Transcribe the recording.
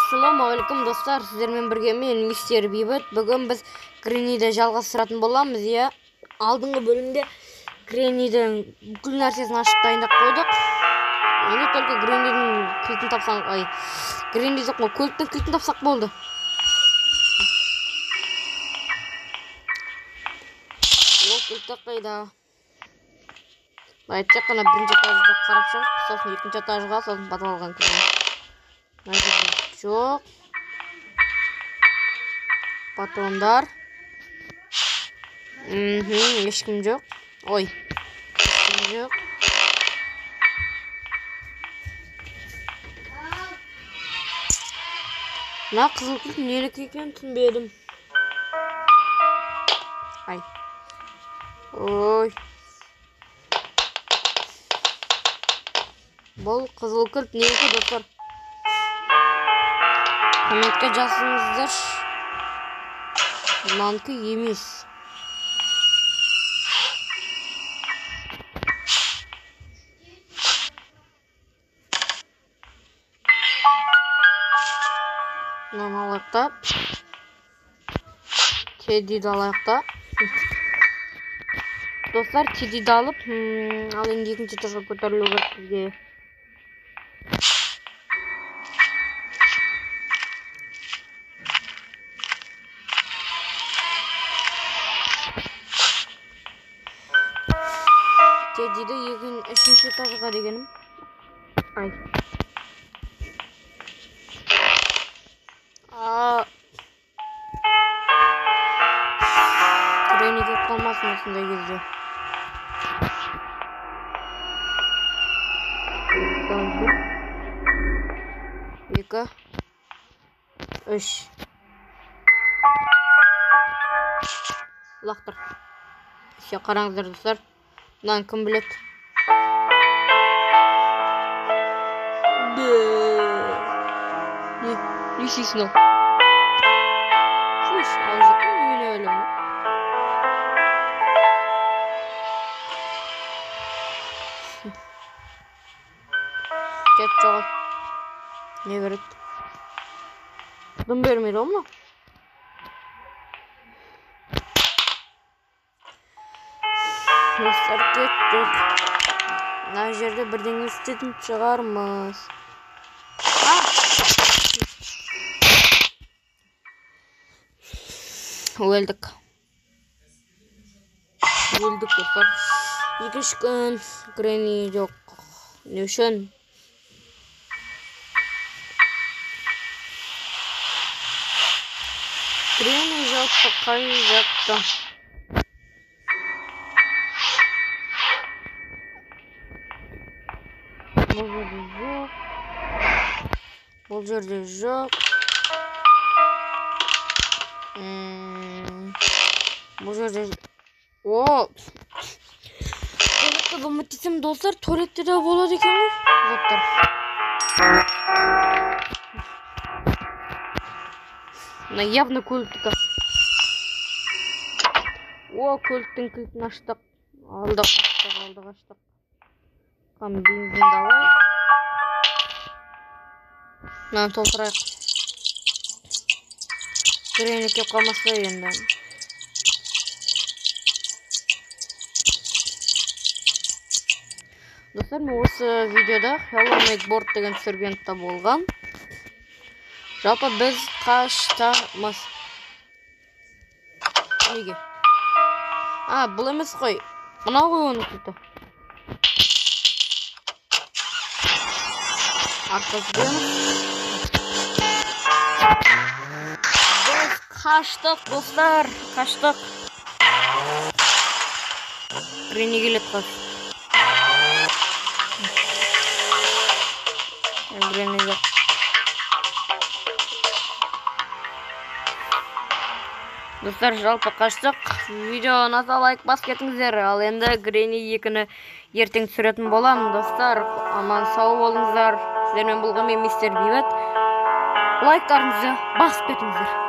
Ассалаумағалейкум достар, сіздермен бірге мен мистер Бейбіт. Бүгін біз Гренниді жалғастыратын боламыз. Иә, алдыңғы бөлімде Греннидің бүкіл нәрсесін ашып дайындап қойдық. Енді только Греннидің кілтін тапсақ, Гренни жоқ қой, көліктің кілтін тапсақ болды. Ол кілті қайда? Тек қана бірінші этажды қарап шығып, сосын екінші этажға, сосын батып алған кірген. Жоқ. Патрондар. Ешкім жоқ. Ой. Ешкім жоқ. Мына қызыл кілт нелік екенін түсінбедім. Ай. Ой. Бұл қызыл кілт некі достар? Комментке жазыңыздар. Мынанікі емес. Мынаны алайықта. Теддиді алайықта. Достар, теддиді алып, ал енді екінші этажға көтерілу керек бізге. Теддиді үшінші этажға дегенім. Ай. Гренни келіп қалмасын осындай кезде. Екі. Үш. Лақтыр. Все, қараңыздар достар. Мынаны кім біледі? Не істейсің ол? Слышь, ал жаққа неге өлемін? Кет жоғал. Не береді? Дым бермейді ол мына? Достар, кеттік. Мына жерде бірдеңе істетін шығармыз. Өлдік. Өлдік достар. Екі-үш күн Гренни жоқ. Не үшін? Гренни жоқ, қай жақта? Бұл жерде жоқ. Бұл жерде жоқ. О! Туалетті бұмыттесем достар, туалетті де болады екен ғой? Жоқтар. Мына явно көліктікі. О, көліктің кілтін аштық. Алдық аштық. Қам бензин давай. Мынаны толтырайық. Гренни келіп қалмаса енді. Достар, мен осы видеода Hello Makeboard деген түсіргенде болған. Жалпы біз қаштамыз. Неге? Бұл емес қой. Мынау ғой оның кілті. Арқасымен. Біз қаштық, достар. Қаштық. Гренни келет қас. Гренни жоқ. Достар, жалпы қаштық. Видео ұнаса лайк бас кетіңіздер. Ал енді Гренни 2-ні ертең түсіретін боламын. Достар, аман сау болыңыздар. Сіздермен болған мен мистер Бейбіт. Лайктарыңызды басып кетіңіздер.